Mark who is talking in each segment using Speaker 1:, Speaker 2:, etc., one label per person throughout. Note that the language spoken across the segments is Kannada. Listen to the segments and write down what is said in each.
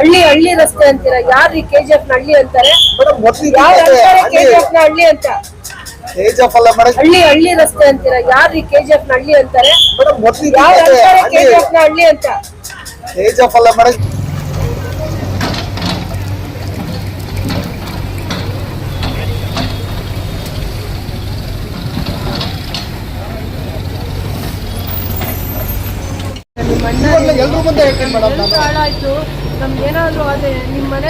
Speaker 1: ಹಳ್ಳಿ ಹಳ್ಳಿ ರಸ್ತೆ ಅಂತೀರಾ? ಯಾರು KGF ನ ಹಳ್ಳಿ ಅಂತಾರೆ? KGF ನ ಹಳ್ಳಿ ಅಂತ ಹಳ್ಳಿ ಹಳ್ಳಿ ರಸ್ತೆ ಅಂತೀರಾ? ಯಾರು KGF ನ ಹಳ್ಳಿ ಅಂತಾರೆ? KGF ನ ಹಳ್ಳಿ ಅಂತ ಹಾಳಾಯ್ತು ನಮ್ಗೇನಾದ್ರು ಅದೇ ನಿಮ್ ಮನೆ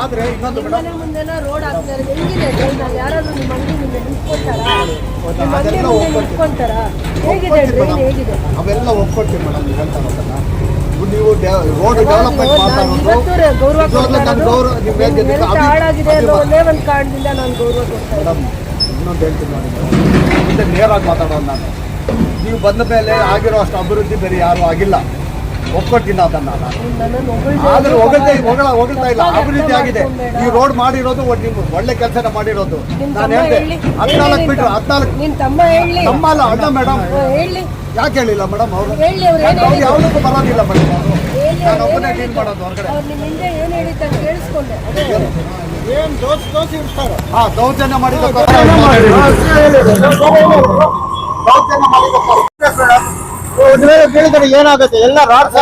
Speaker 2: ಆದ್ರೆ ಇನ್ನೊಂದು
Speaker 1: ಮುಂದೆನ ರೋಡ್ ಹಾಕ್ತಾರೆ. ಹೆಂಗಿದೆ ಯಾರಾದ್ರೂ ನಿಮ್ಮ ಅಂಗಡಿ ಮುಂದೆ ನಿಂತ್ಕೊಂತಾರ? ಹೇಗಿದೆ ಡ್ರೈನ್ ಹೇಗಿದೆ?
Speaker 2: ಅವೆಲ್ಲ ಒಪ್ಕೊಳ್ತೀವಿ ಮೇಡಮ್. ನೀವು ಹೇಳ್ತಾರೋದನ್ನ ನೀವು ರೋಡ್ ಡೆವಲಪ್ಮೆಂಟ್
Speaker 1: ಹಾಳಾಗಿದೆ ಅನ್ನೋ ಒಂದೇ ಒಂದು ಕಾರಣದಿಂದ ನಾನು ಗೌರವ ಕೊಡ್ತಾ
Speaker 2: ಇನ್ನೊಂದು ಹೇಳ್ತೀನಿ ನೋಡಿ, ಮುಂದೆ ನೇರವಾಗಿ ಮಾತಾಡೋದು ನಾನು. ನೀವು ಬಂದ ಮೇಲೆ ಆಗಿರೋ ಅಷ್ಟು ಅಭಿವೃದ್ಧಿ ಬೇರೆ ಯಾರು ಆಗಿಲ್ಲ, ಒಪ್ಕೊಡ್ತೀನಿ ಅದನ್ನ. ಆದ್ರೆ ಹೊಗಳ್ತಾ ಇಲ್ಲ, ಅಭಿವೃದ್ಧಿ ಆಗಿದೆ. ಈ ರೋಡ್ ಮಾಡಿರೋದು ನೀವು ಒಳ್ಳೆ ಕೆಲಸನ ಮಾಡಿರೋದು. ನಾನು ಹೇಳ್ದೆ 14 ಮೀಟರ್ 14 ತಮ್ಮ ಅಲ್ಲ ಅಣ್ಣ ಮೇಡಮ್. ಯಾಕೆ ಹೇಳಿಲ್ಲ ಮೇಡಮ್? ಅವರು ಯಾವುದಕ್ಕೂ ಬರೋದಿಲ್ಲ ಮೇಡಮ್. ಅವರು ನಾನು ಒಬ್ಬನೇ ಡೀಲ್ ಮಾಡೋದು ಹೊರಗಡೆ. ಏನ್ ದೋಷ ಇರ್ತಾರೆ. ದೌರ್ಜನ್ಯ ಮಾಡಿದ ಏನಾಗುತ್ತೆ? ಎಲ್ಲ ರಾಡ್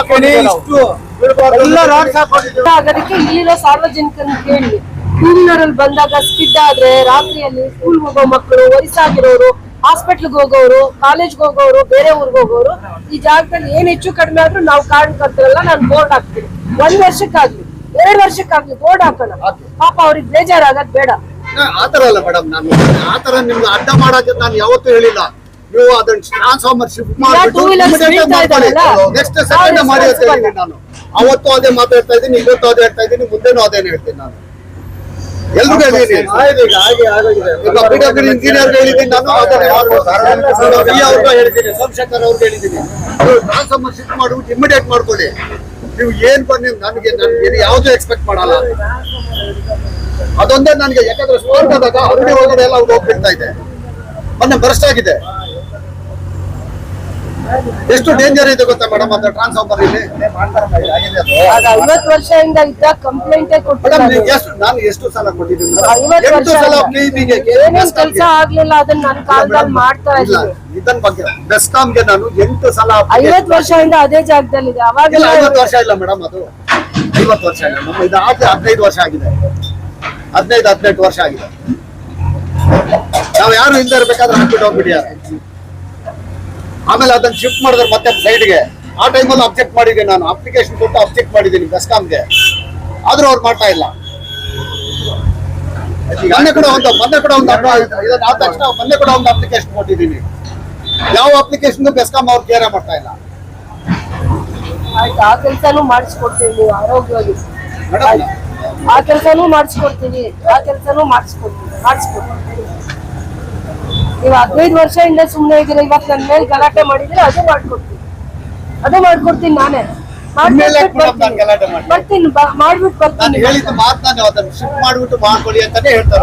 Speaker 1: ಅದಕ್ಕೆ ಇಲ್ಲಿರೋ ಸಾರ್ವಜನಿಕರನ್ನ ಕೇಳಿ, ಟೂ ವೀಲರಲ್ಲಿ ಬಂದಾಗ ಸ್ಕಿಡ್ ಆದ್ರೆ ರಾತ್ರಿಯಲ್ಲಿ ಸ್ಕೂಲ್ ಹೋಗೋ ಮಕ್ಕಳು, ವಯಸ್ಸಾಗಿರೋರು, ಹಾಸ್ಪಿಟ್ಲ್ಗೆ ಹೋಗೋರು, ಕಾಲೇಜ್ಗೆ ಹೋಗೋರು, ಬೇರೆ ಊರಿಗೆ ಹೋಗೋರು, ಈ ಜಾಗದಲ್ಲಿ ಏನ್ ಹೆಚ್ಚು ಕಡಿಮೆ ಆದ್ರೂ ನಾವು ಕಾರಣಕರ್ತರಲ್ಲ, ನಾನು ಬೋರ್ಡ್ ಹಾಕ್ತೀನಿ. 1 ವರ್ಷಕ್ಕಾಗ್ಲಿ 2 ವರ್ಷಕ್ಕಾಗ್ಲಿ ಬೋರ್ಡ್ ಹಾಕೋಣ. ಪಾಪ ಅವ್ರಿಗೆ ಬೇಜಾರಾಗದ್ ಬೇಡ.
Speaker 2: ಆತರ ಅಲ್ಲ ಮೇಡಮ್, ನಾನು ಆತರ ನಿಮ್ಗೆ ಅಡ್ಡ ಮಾಡೋಕೆ ನಾನು ಯಾವತ್ತೂ ಹೇಳಿಲ್ಲ. ನೀವು ಅದನ್ನ ಟ್ರಾನ್ಸ್ಫಾರ್ಮರ್ ಶಿಫ್ಟ್ ಮಾಡ್ಬಿಟ್ಟು ನೆಕ್ಸ್ಟ್ ಸೆಕೆಂಡ್ ಮಾಡಿ ಅಂತ ಹೇಳಿದ್ದೀನಿ ನಾನು. ಅವತ್ತು ಅದೇ ಮಾತಾಡ್ತಾ ಇದ್ದೀನಿ, ಇವತ್ತು ಅದೇ ಹೇಳ್ತಾ ಇದ್ದೀನಿ, ಮುಂದೆನೂ ಅದೇನು ಹೇಳ್ತೀನಿ ನಾನು. ಎಲ್ರಿಗೂ ಹೇಳಿದ್ದೀನಿ, ಇಂಜಿನಿಯರ್ ಹೇಳಿದ್ದೀನಿ ನಾನು, ಅವ್ರಿಗೂ ಹೇಳಿದ್ದೀನಿ, ಸೋಮಶೇಖರ್ ಅವ್ರಿಗೆ ಹೇಳಿದ್ದೀನಿ. ಟ್ರಾನ್ಸ್ಫಾರ್ಮರ್ ಶಿಫ್ಟ್ ಮಾಡ್ಬಿಟ್ಟು ಇಮಿಡಿಯೇಟ್ ಮಾಡ್ಕೊಳ್ಳಿ. ನೀವು ಏನ್ ಬನ್ನಿ, ನನಗೆ ಯಾವ್ದು ಎಕ್ಸ್ಪೆಕ್ಟ್ ಮಾಡಲ್ಲ. ಅದೊಂದೇ ನನಗೆ, ಯಾಕಂದ್ರೆ ಸ್ಟೋರ್ ಆದಾಗ ಅಂಗಡಿ ಒಳಗಡೆ ಎಲ್ಲ ಹೋಗ್ಬಿಡ್ತಾ ಇದೆ. ಮೊನ್ನೆ ಬರ್ಸ್ಟ್ ಆಗಿದೆ. ಎಷ್ಟು ಡೇಂಜರ್ ಇದೆ ಗೊತ್ತಾ ಮೇಡಮ್ ಅದು ಟ್ರಾನ್ಸ್ಫಾರ್ಮರ್ ಇಲ್ಲಿ.
Speaker 1: 50 ವರ್ಷದಿಂದ ಇದ್ದ ಕಂಪ್ಲೇಂಟ್
Speaker 2: ನಾನು ಎಷ್ಟು ಸಲ ಕೊಟ್ಟಿದ್ದೀನಿ?
Speaker 1: 8 ಸಲ ಕೆಲಸ ಆಗ್ಲಿಲ್ಲ, ಅದನ್ನ ನನ್ನ ಕಾಲದಲ್ಲಿ ಮಾಡ್ತಾ ಇದ್ದೀನಿ.
Speaker 2: ಇದನ್ ಬಗ್ಗೆ ಬೆಸ್ಕಾಂಗೆ ನಾನು 8 ಸಲ
Speaker 1: 50 ವರ್ಷದಿಂದ ಅದೇ ಜಾಗದಲ್ಲಿ ಇದೆ. ಅವಾಗ
Speaker 2: 50 ವರ್ಷ ಇಲ್ಲ ಮೇಡಮ್, ಅದು 50 ವರ್ಷ ಇಲ್ಲ. ನಮ್ಮ ಇದಾಗಿ 15 ವರ್ಷ ಆಗಿದೆ, 15-18 ವರ್ಷ ಆಗಿದೆ. ನಾವ್ ಯಾರು ಹಿಂದೆ ಇರ್ಬೇಕಾದ್ರೆ ಹಾಕ್ಬಿಟ್ಟು ಹೋಗ್ಬಿಟ್ಟಿದ್ದಾರೆ. ಆಮೇಲೆ ಅದನ್ನ ಶಿಫ್ಟ್ ಮಾಡಿದ್ರೆ ಮತ್ತೆ ಸೈಡ್ಗೆ. ಆ ಟೈಮಲ್ಲಿ ಅಬ್ಜೆಕ್ಟ್ ಮಾಡಿದ್ದೀನಿ ನಾನು, ಅಪ್ಲಿಕೇಶನ್ ಕೊಟ್ಟು ಅಬ್ಜೆಕ್ಟ್ ಮಾಡಿದ್ದೀನಿ ಬೆಸ್ಕಾಂಗೆ. ಆದ್ರೂ ಅವ್ರು ಮಾಡ್ತಾ ಇಲ್ಲ. ಮೊನ್ನೆ ಕೂಡ ಒಂದು ಆದ ತಕ್ಷಣ ಮೊನ್ನೆ ಕೂಡ ಒಂದು ಅಪ್ಲಿಕೇಶನ್ ಕೊಟ್ಟಿದ್ದೀನಿ. ಯಾವ ಅಪ್ಲಿಕೇಶನ್ ಬೆಸ್ಕಾಂ ಅವ್ರು ಕೇರ್ ಮಾಡ್ತಾ ಇಲ್ಲ.
Speaker 1: ಆಯ್ತು, ಆ ಕೆಲಸನೂ ಮಾಡಿಸ್ಕೊಡ್ತೀವಿ. ನೀವು ಆರೋಗ್ಯವಾಗಿ ಆ ಕೆಲಸನೂ ಮಾಡಿಸ್ಕೊಡ್ತೀವಿ, ನೀವು 15 ವರ್ಷದಿಂದ ಸುಮ್ಮನೆ ಇದ್ದೀರಾ. ಇವತ್ತು ನನ್ನ ಮೇಲೆ ಗಲಾಟೆ ಮಾಡಿದ್ರೆ ಅದು ಮಾಡ್ಕೊಡ್ತೀನಿ ನಾನೇ. ಬರ್ತೀನಿ, ಮಾಡ್ಬಿಟ್ಟು ಬರ್ತೀನಿ.
Speaker 2: ಹೇಳಿದ ಮಾತನ್ನ ಅದನ್ನ ಶಿಫ್ಟ್ ಮಾಡ್ಬಿಟ್ಟು ಮಾಡ್ಕೊಳ್ಳಿ ಅಂತಾನೆ ಹೇಳ್ತಾರ.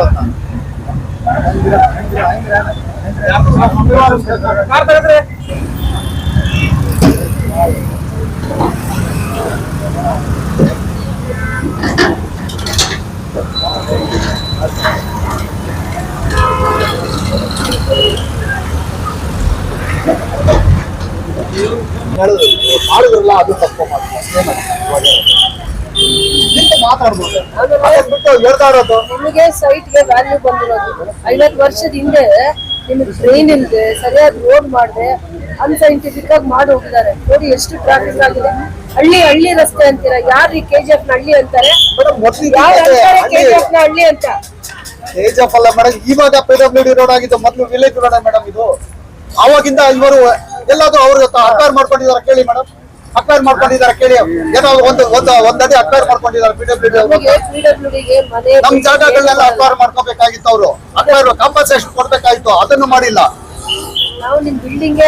Speaker 2: ಮಾಡಿದ್ರಲ್ಲ ಅದು ತಪ್ಪು ಮಾತಾಡ್ಬೋದು. ಹೇಳ್ತಾ ಇರೋದು
Speaker 1: ನಿಮಗೆ ಸೈಟ್ಗೆ ವ್ಯಾಲ್ಯೂ ಬಂದಿರೋದು 50 ವರ್ಷದ ಹಿಂದೆ ನಿಮಗೆ ಟ್ರೈನ್ ಇಲ್ಲದೆ ಸರಿಯಾದ ರೋಡ್ ಮಾಡದೆ ಅನ್ಸೈಂಟಿಫಿಕ್ ಆಗಿ ಮಾಡಿ ಹೋಗಿದ್ದಾರೆ. ನೋಡಿ ಎಷ್ಟು ಟ್ರಾಫಿಕ್ ಆಗಿದೆ. ಹಳ್ಳಿ ಹಳ್ಳಿ ರಸ್ತೆ ಅಂತೀರಾ? ಯಾರು KGF ನ ಹಳ್ಳಿ ಅಂತಾರೆ? KGF ನ ಹಳ್ಳಿ ಅಂತ
Speaker 2: KGF ಅಲ್ಲ ಮೇಡಮ್, ಇವಾಗ PWD ರೋಡ್ ಆಗಿದ್ದು. ಮೊದಲು ವಿಲೇಜ್ ರೋಡ್ ಮೇಡಮ್ ಇದು. ಅವಾಗಿಂದ ಇವರು ಎಲ್ಲಾದ್ರೂ ಅವ್ರು ಅಕ್ವೈರ್ ಮಾಡ್ಕೊಂಡಿದಾರ ಕೇಳಿ ಮೇಡಮ್, ಅಕ್ವೈರ್ ಮಾಡ್ಕೊಂಡಿದಾರ ಕೇಳಿ. ಏನೋ ಒಂದಡಿ ಅಕ್ವೈರ್ ಮಾಡ್ಕೊಂಡಿದ್ದಾರೆ PWD. ನಮ್ ಜಾಗಗಳನ್ನೆಲ್ಲ ಅಕ್ವೈರ್ ಮಾಡ್ಕೋಬೇಕಾಗಿತ್ತು. ಅವರು ಅಕ್ವೈರ್ ಕಾಂಪನ್ಸೇಷನ್ ಕೊಡ್ಬೇಕಾಗಿತ್ತು, ಅದನ್ನು ಮಾಡಿಲ್ಲ.
Speaker 1: ನಾವು ನಿಮ್ ಬಿಲ್ಡಿಂಗ್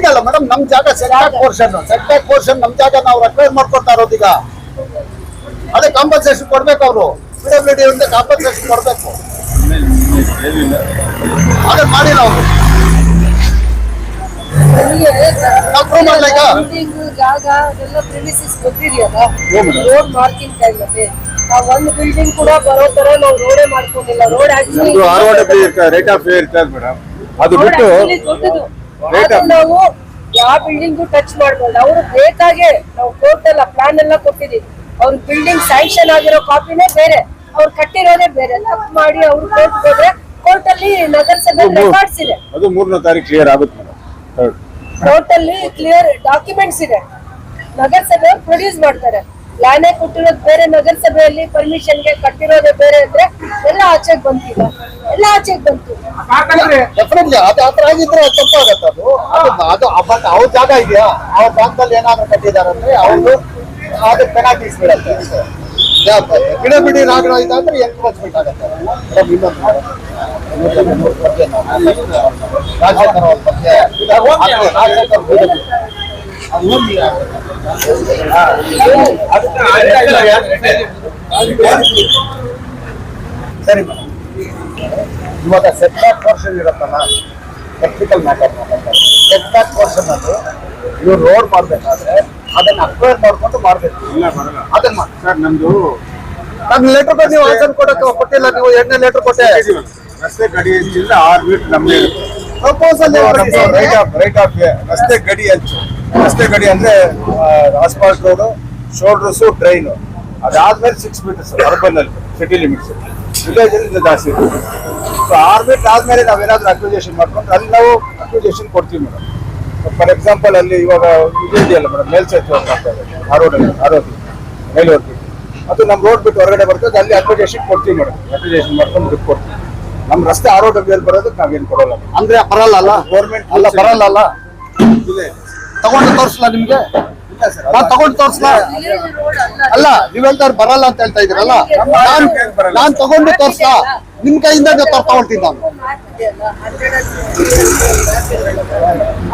Speaker 2: ಅಲ್ಲ ಮೇಡಮ್, ನಮ್ ಜಾಗ ಸೆಟ್ಬ್ಯಾಕ್ ಪೋರ್ಷನ್ ನಮ್ ಜಾಗ ನಾವು ಅಕ್ವೈರ್ ಮಾಡ್ಕೊಳ್ತಾ ಇರೋದು. ಈಗ ಅದೇ ಕಾಂಪನ್ಸೇಷನ್ ಕೊಡ್ಬೇಕು. ಅವರು PWD ಕಾಂಪನ್ಸೇಷನ್ ಕೊಡ್ಬೇಕು, ಅದನ್ನ ಮಾಡಿಲ್ಲ ಅವರು. ಮಾಡ್ಲಾ ಈಗ?
Speaker 1: ಬಿಲ್ಡಿಂಗ್ ಜಾಗ ಎಲ್ಲ ಪ್ರಿಮಿಸಿಸ್ ಗೊತ್ತಿದೆಯಲ್ಲ ರೋಡ್ ಮಾರ್ಕಿಂಗ್ ಟೈಮ್ ಅಲ್ಲಿ ನಾವು ಒಂದು ಬಿಲ್ಡಿಂಗ್ ಕೂಡ ಬರೋ ತರ ನಾವು ರೋಡೇ ಮಾಡ್ಕೊಂಡಿಲ್ಲ. Road actually
Speaker 3: rate of way ಇರ್ತದೆ ಮೇಡಮ್. ಅದು
Speaker 1: ರೋಡ್
Speaker 3: ಬಿಟ್ಟು
Speaker 1: ಆಕ್ಚುಲಿ ದೊಡ್ಡದು. ಆದ್ರೆ ನಾವು ಯಾವ ಬಿಲ್ಡಿಂಗು ಟಚ್ ಮಾಡ್ಬೋದು. ಅವ್ರು ಬೇಕಾಗೆ ನಾವು ಕೋರ್ಟ್ ಎಲ್ಲ ಪ್ಲಾನ್ ಎಲ್ಲ ಕೊಟ್ಟಿದೀವಿ. ಅವ್ರ ಬಿಲ್ಡಿಂಗ್ ಸ್ಯಾಂಕ್ಷನ್ ಆಗಿರೋ ಕಾಪಿನೇ ಬೇರೆ, ಅವ್ರು ಕಟ್ಟಿರೋದೇ ಬೇರೆ. ತಪ್ಪು ಮಾಡಿ ಅವ್ರು ಕೋರ್ಟ್ ಹೋದ್ರೆ ಕೋರ್ಟ್ ಅಲ್ಲಿ ನಗರಸಭೆ ರೆಕಾರ್ಡ್ಸ್ ಇದೆ.
Speaker 3: ಅದು 3ನೇ ತಾರೀಕು ಕ್ಲಿಯರ್ ಆಗುತ್ತೆ ಮೇಡಮ್.
Speaker 1: ಕೋರ್ಟ್ ಅಲ್ಲಿ ಕ್ಲಿಯರ್ ಡಾಕ್ಯುಮೆಂಟ್ಸ್ ಇದೆ. ನಗರಸಭೆ ಪ್ರೊಡ್ಯೂಸ್ ಮಾಡ್ತಾರೆ. ಪ್ಲಾನೇ ಕೊಟ್ಟಿರೋದು ಬೇರೆ, ನಗರಸಭೆಯಲ್ಲಿ ಪರ್ಮಿಷನ್ಗೆ ಕಟ್ಟಿರೋದೇ ಬೇರೆ ಅಂದ್ರೆ ಎಲ್ಲ ಆಚೆಗೆ ಬಂತಿಲ್ಲ, ಎಲ್ಲ ಆಚೆಗೆ ಬಂತು.
Speaker 2: ಡೆಫಿನೆಟ್ಲಿ ಅದು ಆತರ ಆಗಿದ್ರೆ ತಪ್ಪಾಗತ್ತೆ. ಅದು ಬಟ್ ಅವ್ರ ಜಾಗ ಇದೆಯಾ, ಅವ್ರ ಜಾಗದಲ್ಲಿ ಏನಾದ್ರು ಕಟ್ಟಿದ್ದಾರೆ ಅಂದ್ರೆ ಅವ್ರು ಅದಕ್ಕೆ ಪೆನಾಲ್ಟೀಸ್ ಬೀಳುತ್ತೆ. ಗಿಡ ಬಿಡಿ ರಾಗಡ ಇದಾದ್ರೆ ಎನ್ಕ್ರೋಚ್ಮೆಂಟ್ ಆಗುತ್ತೆ. ರಾಜಶೇಖರ್ ಅವ್ರ ಬಗ್ಗೆ ಸರಿ ಮೇಡಮ್. ಇವಾಗ ಸೆಟ್ ಬ್ಯಾಕ್ ಪೋರ್ಷನ್ ಇರುತ್ತಲ್ಲ, ಟೆಕ್ನಿಕಲ್ ಮ್ಯಾಟರ್ ಮಾತಾಡ್ತಾರೆ. ಸೆಟ್ ಬ್ಯಾಕ್ ಪೋರ್ಷನ್ ಅಲ್ಲಿ ಇವ್ರು ರೋಡ್ ಮಾಡ್ಬೇಕಾದ್ರೆ ಅದನ್ನ ಅಕ್ವೈರ್ ಮಾಡ್ಕೊಂಡು ಮಾಡ್ಬೇಕು.
Speaker 3: ಇಲ್ಲ ಬರಲ್ಲ
Speaker 2: ಅದನ್ನ ಮಾಡಿ
Speaker 3: ಸರ್. ನಮ್ದು
Speaker 2: ನನ್ನ ಲೆಟರ್ ನೀವು ಆನ್ಸರ್ ಕೊಡಕ್ಕೆ ಕೊಟ್ಟಿಲ್ಲ. ನೀವು 2ನೇ ಲೆಟರ್ ಕೊಟ್ಟೆ.
Speaker 3: ರಸ್ತೆ ಗಡಿ ಅಂಚಿಂದ 6 ಮೀಟರ್ ನಮ್ದೇ ಇರುತ್ತೆ.
Speaker 2: ಪ್ರಪೋಸಲ್
Speaker 3: ರೈಟ್ ಆಫ್ ವೇ ರಸ್ತೆ ಗಡಿ ಅಂಚು. ರಸ್ತೆ ಗಡಿ ಅಂದ್ರೆ ಆಸ್ಫಾಲ್ಟ್ ರೋಡ್, ಶೋಲ್ಡರ್ಸು, ಡ್ರೈನ್. ಅದಾದ್ಮೇಲೆ 6 ಮೀಟರ್ಸ್ ಅರ್ಬನ್ ಅಲ್ಲಿ, ಸಿಟಿ ಲಿಮಿಟ್ಸ್. ವಿಲೇಜ್ ಅಲ್ಲಿ ಜಾಸ್ತಿ ಇರುತ್ತೆ. ಸೊ 6 ಮೀಟರ್ ಆದ್ಮೇಲೆ ನಾವೇನಾದ್ರೂ ಅಕ್ವಿಜೇಷನ್ ಮಾಡ್ಕೊಂಡ್ರೆ ಅಲ್ಲಿ ನಾವು ಅಕ್ವಿಜೇಷನ್ ಕೊಡ್ತೀವಿ ಮೇಡಮ್. ಫಾರ್ ಎಕ್ಸಾಂಪಲ್ ಅಲ್ಲಿ ಇವಾಗ ಇದು ಇದೆಯಲ್ಲ ಮೇಡಮ್, ಮೇಲ್ಸೇತುವೆ ಅಂತ ಆಗ್ತಾ ಇದೆ ಆರೋಗ್ಯ ಮೇಲ್ವರ್ತಿ, ಅದು ನಮ್ಮ ರೋಡ್ ಬಿಟ್ಟು ಹೊರಗಡೆ ಬರ್ತದೆ. ಅಲ್ಲಿ ಅಕ್ವಿಜೇಷನ್ ಕೊಡ್ತೀವಿ ಮೇಡಮ್. ಅಕ್ವಿಜೇಷನ್ ಮಾಡ್ಕೊಂಡು ದುಡ್ಡು ಕೊಡ್ತೀವಿ. ನಮ್ಮ ರಸ್ತೆ ROW ಬರೋದಕ್ಕೆ ನಾವೇನು ಕೊಡೋಲ್ಲ
Speaker 2: ಅಂದ್ರೆ ಬರಲ್ಲ ಅಲ್ಲ,
Speaker 3: ಗೌರ್ಮೆಂಟ್
Speaker 2: ಅಲ್ಲ ಬರಲ್ಲ ಅಲ್ಲ.
Speaker 3: ಇದೆ.
Speaker 2: ತಗೊಂಡು ತೋರಿಸ್ಲಾ ನಿಮ್ಗೆ?
Speaker 3: ಇಲ್ಲ ಸರ್,
Speaker 2: ನಾನ್ ತಗೊಂಡು ತೋರಿಸ್ಲಾ?
Speaker 1: ರೋಡ್
Speaker 2: ಅಲ್ಲ, ನೀವ್ ಹೇಳ್ತಾರೆ ಬರಲ್ಲ ಅಂತ ಹೇಳ್ತಾ ಇದ್ರಲ್ಲ. ನಾನ್ ತಗೊಂಡು ತೋರಿಸ್ಲಾ? ನಿಮ್ ಕೈಯಿಂದ ತಗೊಳ್ತೀನಿ ನಾನು.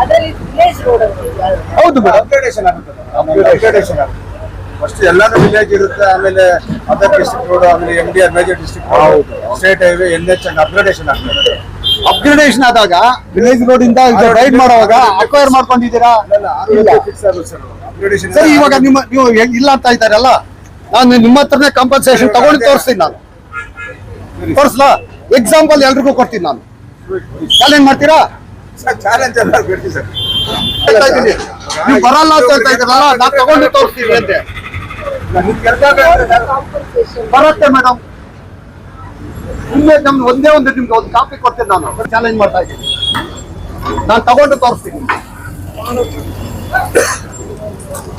Speaker 1: ಅದರಲ್ಲಿ ವಿಲೇಜ್ ರೋಡ್ ಅಂತ
Speaker 2: ಹೌದು ಮೇಡಮ್.
Speaker 3: ಅಪ್ಗ್ರೇಡೇಷನ್ ಆಗುತ್ತೆ. ಅಪ್ಗ್ರೇಡೇಷನ್ ಆಗುತ್ತೆ. ಫಸ್ಟ್ ಎಲ್ಲಾನು ವಿಲೇಜ್ ಇರುತ್ತೆ, ಆಮೇಲೆ ಅದರ್ ಡಿಸ್ಟ್ರಿಕ್ಟ್ ರೋಡ್, ಆಮೇಲೆ MDR major district road, state highway, NH ಅಂತ ಅಪ್ಗ್ರೇಡೇಷನ್ ಆಗ್ತದೆ.
Speaker 2: ಅಪ್ಗ್ರೇಡೇಷನ್ ಆದಾಗ ವಿಲೇಜ್ ರೋಡ್ ಇಂದ ರೈಡ್ ಮಾಡುವಾಗ ಅಕ್ವೈರ್ ಮಾಡ್ಕೊಂಡಿದ್ದೀರಾ?
Speaker 3: ಫಿಕ್ಸ್ ಆಗುತ್ತೆ ಸರ್ ಅಪ್ಗ್ರೇಡೇಷನ್.
Speaker 2: ಸರಿ, ಇವಾಗ ನೀವು ಇಲ್ಲ ಅಂತ ಇದ್ದಾರಲ್ಲ, ನಾನು ನಿಮ್ಮ ಹತ್ರನೇ ಕಂಪನ್ಸೇಷನ್ ತಗೊಂಡು ತೋರಿಸ್ತೀನಿ. ನಾನು ತೋರಿಸ್ಲಾ? ಎಕ್ಸಾಂಪಲ್ ಎಲ್ರಿಗೂ ಕೊಡ್ತೀನಿ. ನಾನು ಚಾಲೆಂಜ್ ಮಾಡ್ತೀರಾ?
Speaker 3: ಚಾಲೆಂಜ್ ಎಲ್ಲ ಬಿಡ್ತೀವಿ ಸರ್.
Speaker 2: ಹೇಳ್ತಾ ಇದ್ದೀನಿ, ನೀವು ಬರಲ್ಲ ಅಂತ ಹೇಳ್ತಾ ಇದ್ದೀರಲ್ಲ, ನಾನು ತಗೊಂಡು ತೋರಿಸ್ತೀನಿ ಅಂತೆ.
Speaker 1: ಕಾಂಪನ್ಸೇಷನ್
Speaker 2: ಬರುತ್ತೆ ಮೇಡಮ್. ನಿಮ್ಗೆ ನಮ್ಗೆ ಒಂದೇ ನಿಮ್ಗೆ ಒಂದು ಕಾಪಿ ಕೊಡ್ತೀನಿ. ನಾನು ಚಾಲೆಂಜ್ ಮಾಡ್ತಾ ಇದ್ದೀನಿ. ನಾನು ತಗೊಂಡು ತೋರಿಸ್ತೀನಿ.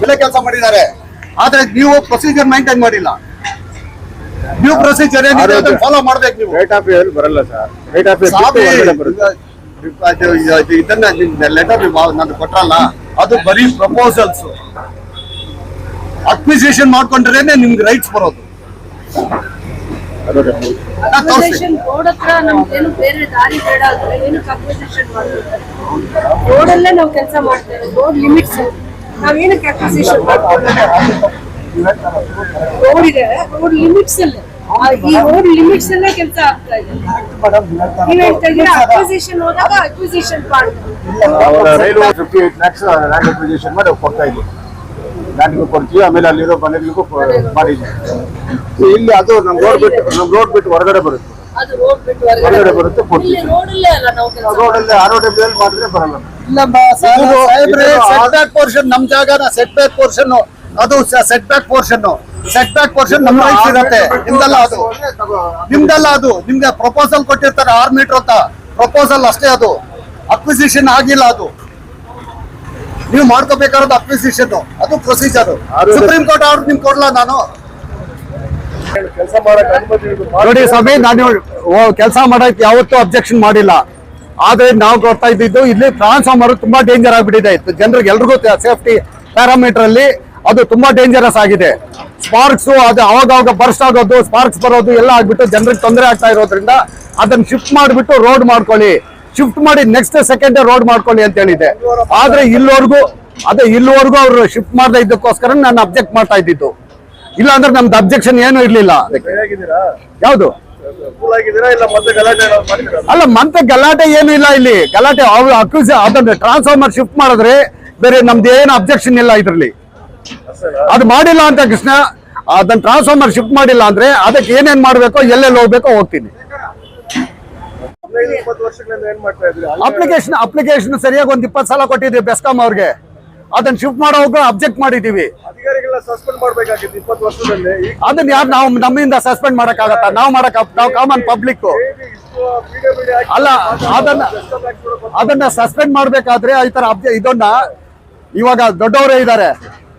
Speaker 2: ಒಳ್ಳೆ ಕೆಲಸ ಮಾಡಿದ್ದಾರೆ, ಆದ್ರೆ ನೀವು ಪ್ರೊಸೀಜರ್ ಮೈಂಟೈನ್ ಮಾಡಿಲ್ಲ. ನೀವು ಪ್ರೊಸೀಜರ್ ಏನಿದೆ ಅದನ್ನ ಫಾಲೋ ಮಾಡ್ಬೇಕು ನೀವು.
Speaker 3: ರೈಟ್ ಆಫ್ ವೇ ಬರಲ್ಲ ಸರ್. ರೈಟ್ ಆಫ್ ವೇ
Speaker 2: ಇದನ್ನ ಲೆಟರ್ ನಾನು ಕೊಟ್ರಲ್ಲ, ಅದು ಬರೀ ಪ್ರಪೋಸಲ್ಸ್. ಅಕ್ವಿಸಿಷನ್ ಮಾಡ್ಕೊಂಡ್ರೇನೆ ನಿಮ್ಗೆ ರೈಟ್ಸ್ ಬರೋದು.
Speaker 1: ಅಕ್ವಿಸಿಷನ್ ರೋಡ್ ಹತ್ರ ನಮ್ಗೇನು ಬೇರೆ ದಾರಿ ಬೇಡ ಅಂದ್ರೆ ಏನಕ್ಕೆ ಅಕ್ವಿಸಿಷನ್ ಮಾಡ್ತಾರೆ? ರೋಡ್ ಅಲ್ಲೇ ನಾವು ಕೆಲಸ ಮಾಡ್ತೇವೆ. ರೋಡ್ ಲಿಮಿಟ್ಸ್ ನಾವೇನಕ್ಕೆ ಅಕ್ವಿಸಿಷನ್ ಮಾಡ್ತಾರೆ? ರೋಡ್ ಇದೆ, ರೋಡ್ ಲಿಮಿಟ್ಸ್ ಅಲ್ಲೇ, ಈ ರೋಡ್ ಲಿಮಿಟ್ಸ್ ಅಲ್ಲೇ ಕೆಲಸ ಆಗ್ತಾ ಇದೆ. ನೀವ್ ಹೇಳ್ತಾ ಇದ್ದೀರಾ ಅಕ್ವಿಸಿಷನ್ ಹೋದಾಗ ಅಕ್ವಿಸಿಷನ್ ಮಾಡ್ತಾರೆ.
Speaker 3: ರೈಲ್ವೆ 58 lakhs ಲ್ಯಾಂಡ್ ಅಕ್ವಿಸಿಷನ್ ಮಾಡಿ ಕೊಡ್ತಾ ಇದ್ದೀವಿ. ಲ್ಯಾಂಡ್ಗೂ ಕೊಡ್ತೀವಿ, ಆಮೇಲೆ ಅಲ್ಲಿರೋ ಮನೆಗಳಿಗೂ ಮಾಡಿದ್ದೀವಿ. ಇಲ್ಲಿ ಅದು ನಮ್ಮ ರೋಡ್ ಬಿಟ್ಟು ಹೊರಗಡೆ ಬರುತ್ತೆ.
Speaker 1: ಅದು ರೋಡ್ ಬಿಟ್ಟು
Speaker 3: ಹೊರಗಡೆ ಬರುತ್ತೆ, ಕೊಡ್ತೀವಿ.
Speaker 1: ಇಲ್ಲಿ ರೋಡ್ ಅಲ್ಲೇ ಅಲ್ಲ ನಾವು ಕೆಲಸ
Speaker 3: ರೋಡಲ್ಲಿ ROW ಮಾಡಿದ್ರೆ ಬರಲ್ಲ.
Speaker 2: ಸೆಟ್ ಬ್ಯಾಕ್ ಪೋರ್ಷನ್ ನಮ್ ಜಾಗನ ಸೆಟ್ ಬ್ಯಾಕ್ ಪೋರ್ಷನ್, ಅದು set back portion. Set back portion ನಮ್ಮ ರೈಟ್ಸ್ ಇರುತ್ತೆ. ನಿಮ್ದಲ್ಲ ಅದು, ನಿಮ್ದಲ್ಲ ಅದು. ನಿಮ್ಗೆ ಪ್ರಪೋಸಲ್ ಕೊಟ್ಟಿರ್ತಾರೆ 6 ಮೀಟರ್ ಅಂತ. ಪ್ರಪೋಸಲ್ ಅಷ್ಟೇ, ಅದು ಅಕ್ವಿಸಿಷನ್ ಆಗಿಲ್ಲ. ಅದು ನೀವು ಮಾಡ್ಕೋಬೇಕಾದ ಅಕ್ವಿಸಿಷನ್, ಅದು ಪ್ರೊಸೀಜರ್. ಸುಪ್ರೀಂ ಕೋರ್ಟ್ ಆರ್ಡರ್ ನಿಮ್ಗೆ ಕೊಡ್ಲಾ ನಾನು?
Speaker 3: ಕೆಲಸ ಮಾಡಕ್ಕೆ ಅನುಮತಿ
Speaker 2: ನೋಡಿ ಸ್ವಾಮಿ, ನಾನು ಕೆಲಸ ಮಾಡಕ್ಕೆ ಯಾವತ್ತೂ ಅಬ್ಜೆಕ್ಷನ್ ಮಾಡಿಲ್ಲ. ಆದ್ರೆ ನಾವು ಕೊಡ್ತಾ ಇದ್ದಿದ್ದು ಇಲ್ಲಿ ಟ್ರಾನ್ಸ್ಫಾರ್ಮರ್ ತುಂಬಾ ಡೇಂಜರ್ ಆಗಿಬಿಟ್ಟಿದೆ. ಜನರಿಗೆ ಎಲ್ರಿಗೂ ಸೇಫ್ಟಿ ಪ್ಯಾರಾಮೀಟರ್ ಅಲ್ಲಿ ಅದು ತುಂಬಾ ಡೇಂಜರಸ್ ಆಗಿದೆ. ಸ್ಪಾರ್ಕ್ಸ್ ಅದು ಅವಾಗ ಬರ್ಸ್ಟ್ ಆಗೋದು, ಸ್ಪಾರ್ಕ್ಸ್ ಬರೋದು ಎಲ್ಲ ಆಗ್ಬಿಟ್ಟು ಜನರಿಗೆ ತೊಂದರೆ ಆಗ್ತಾ ಇರೋದ್ರಿಂದ ಅದನ್ನ ಶಿಫ್ಟ್ ಮಾಡಿಬಿಟ್ಟು ರೋಡ್ ಮಾಡ್ಕೊಳ್ಳಿ, ಶಿಫ್ಟ್ ಮಾಡಿ ನೆಕ್ಸ್ಟ್ ಸೆಕೆಂಡ್ ರೋಡ್ ಮಾಡ್ಕೊಳ್ಳಿ ಅಂತ ಹೇಳಿದೆ. ಆದ್ರೆ ಇಲ್ಲಿವರೆಗೂ ಅವ್ರು ಶಿಫ್ಟ್ ಮಾಡದೇ ಇದ್ದಕ್ಕೋಸ್ಕರ ನಾನು ಅಬ್ಜೆಕ್ಟ್ ಮಾಡ್ತಾ ಇದ್ದಿದ್ದು. ಇಲ್ಲ ಅಂದ್ರೆ ನಮ್ದು ಅಬ್ಜೆಕ್ಷನ್ ಏನು ಇರ್ಲಿಲ್ಲ ಅದಕ್ಕೆ. ಯಾವ್ದು ಅಲ್ಲ, ಮತ್ತೆ ಗಲಾಟೆ ಏನು ಇಲ್ಲ ಇಲ್ಲಿ. ಗಲಾಟೆ ಅದನ್ನ ಟ್ರಾನ್ಸ್ಫಾರ್ಮರ್ ಶಿಫ್ಟ್ ಮಾಡಿದ್ರೆ ಬೇರೆ ನಮ್ದು ಏನು ಅಬ್ಜೆಕ್ಷನ್ ಇಲ್ಲ ಇದ್ರಲ್ಲಿ. ಅದು ಮಾಡಿಲ್ಲ ಅಂತ ಕೃಷ್ಣ ಅದನ್ನ ಟ್ರಾನ್ಸ್ಫಾರ್ಮರ್ ಶಿಫ್ಟ್ ಮಾಡಿಲ್ಲ ಅಂದ್ರೆ ಅದಕ್ಕೆ ಏನೇನ್ ಮಾಡ್ಬೇಕೋ ಎಲ್ಲೆಲ್ಲಿ ಹೋಗ್ಬೇಕೋ ಹೋಗ್ತೀನಿ.
Speaker 3: 15-20 ವರ್ಷಗಳಿಂದ ಏನ್ ಮಾಡ್ತಾ ಇದ್ರಿ?
Speaker 2: ಅಪ್ಲಿಕೇಶನ್ ಸರಿಯಾಗಿ ಒಂದ್ 20 ಸಲ ಕೊಟ್ಟಿದ್ವಿ ಬೆಸ್ಕಾಂ ಅವ್ರಿಗೆ. ಅದನ್ನ ಶಿಫ್ಟ್ ಮಾಡೋವಾಗ ಅಬ್ಜೆಕ್ಟ್ ಮಾಡಿದೀವಿ.
Speaker 3: ಅಧಿಕಾರಿಗಳನ್ನ ಸಸ್ಪೆಂಡ್ ಮಾಡ್ಬೇಕಾಗಿತ್ತು 20 ವರ್ಷದಲ್ಲಿ.
Speaker 2: ಅದನ್ನ ಯಾರು ನಾವು ನಮ್ಮಿಂದ ಸಸ್ಪೆಂಡ್ ಮಾಡಕ್ ಆಗತ್ತಾ? ನಾವು ಕಾಮನ್ ಪಬ್ಲಿಕ್ ಅಲ್ಲ. ಅದನ್ನ ಸಸ್ಪೆಂಡ್ ಮಾಡ್ಬೇಕಾದ್ರೆ ಈ ತರ ಇದನ್ನ ಇವಾಗ ದೊಡ್ಡವರೇ ಇದ್ದಾರೆ,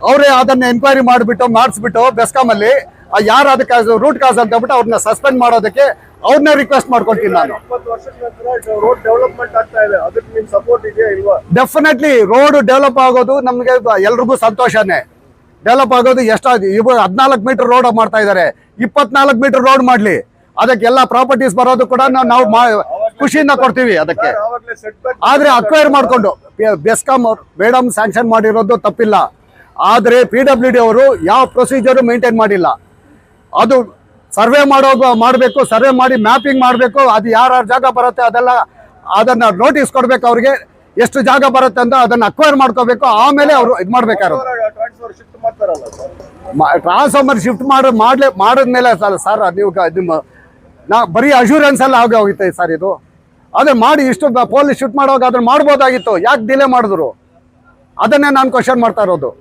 Speaker 2: ಅವರೇ ಅದನ್ನ ಎನ್ಕ್ವೈರಿ ಮಾಡಿಸ್ಬಿಟ್ಟು ಬೆಸ್ಕಾಂ ಅಲ್ಲಿ ಯಾರು ಅದಕ್ಕೆ ರೂಟ್ ಕಾಸ್ ಅಂತ ಹೇಳ್ಬಿಟ್ಟು ಅವ್ರನ್ನ ಸಸ್ಪೆಂಡ್ ಮಾಡೋದಕ್ಕೆ ಅವ್ರನ್ನೇ ರಿಕ್ವೆಸ್ಟ್ ಮಾಡ್ಕೊಳ್ತೀನಿ ನಾನು.
Speaker 3: 20 ವರ್ಷದ ನಂತರ ರೋಡ್ ಡೆವಲಪ್ಮೆಂಟ್ ಆಗ್ತಾ ಇದೆ, ಅದಕ್ಕೆ ನಿಮ್ ಸಪೋರ್ಟ್ ಇದೆಯಾ ಇಲ್ವಾ?
Speaker 2: ಡೆಫಿನೆಟ್ಲಿ ರೋಡ್ ಡೆವಲಪ್ ಆಗೋದು ನಮ್ಗೆ ಎಲ್ರಿಗೂ ಸಂತೋಷನೇ. ಡೆವಲಪ್ ಆಗೋದು ಎಷ್ಟಾಗಿ ಇವಾಗ 14 ಮೀಟರ್ ರೋಡ್ ಮಾಡ್ತಾ ಇದ್ದಾರೆ, 24 ಮೀಟರ್ ರೋಡ್ ಮಾಡ್ಲಿ, ಅದಕ್ಕೆಲ್ಲ ಪ್ರಾಪರ್ಟೀಸ್ ಬರೋದು ಕೂಡ ನಾವು ಖುಷಿಯಿಂದ ಕೊಡ್ತೀವಿ ಅದಕ್ಕೆ. ಆದ್ರೆ ಅಕ್ವೈರ್ ಮಾಡ್ಕೊಂಡು ಬೆಸ್ಕಾಂ ಅವ್ರು ಮೇಡಮ್ ಸ್ಯಾಂಕ್ಷನ್ ಮಾಡಿರೋದು ತಪ್ಪಿಲ್ಲ, ಆದ್ರೆ PWD ಅವರು ಯಾವ ಪ್ರೊಸೀಜರ್ ಮೇಂಟೈನ್ ಮಾಡಿಲ್ಲ. ಅದು ಸರ್ವೆ ಮಾಡಬೇಕು, ಸರ್ವೆ ಮಾಡಿ ಮ್ಯಾಪಿಂಗ್ ಮಾಡಬೇಕು, ಅದು ಯಾರ್ಯಾರ ಜಾಗ ಬರುತ್ತೆ ಅದನ್ನ ನೋಟಿಸ್ ಕೊಡ್ಬೇಕು ಅವ್ರಿಗೆ, ಎಷ್ಟು ಜಾಗ ಬರುತ್ತೆ ಅಂತ ಅದನ್ನ ಅಕ್ವೈರ್ ಮಾಡ್ಕೋಬೇಕು, ಆಮೇಲೆ ಅವರು ಇದು ಮಾಡ್ಬೇಕಾದ್ರು. ಟ್ರಾನ್ಸ್ಫಾರ್ಮರ್ ಶಿಫ್ಟ್ ಮಾಡಿದ್ಮೇಲೆ ಸರ್ ನೀವು ಬರೀ ಅಶ್ಯೂರೆನ್ಸ್ ಎಲ್ಲ ಹೋಗುತ್ತೆ ಸರ್ ಇದು. ಅದೇ ಮಾಡಿ ಇಷ್ಟು ಪೊಲೀಸ್ ಶಿಫ್ಟ್ ಮಾಡುವಾಗ ಅದನ್ನ ಮಾಡ್ಬೋದಾಗಿತ್ತು, ಯಾಕೆ ಡಿಲೇ ಮಾಡಿದ್ರು? ಅದನ್ನೇ ನಾನು ಕ್ವಶನ್ ಮಾಡ್ತಾ ಇರೋದು.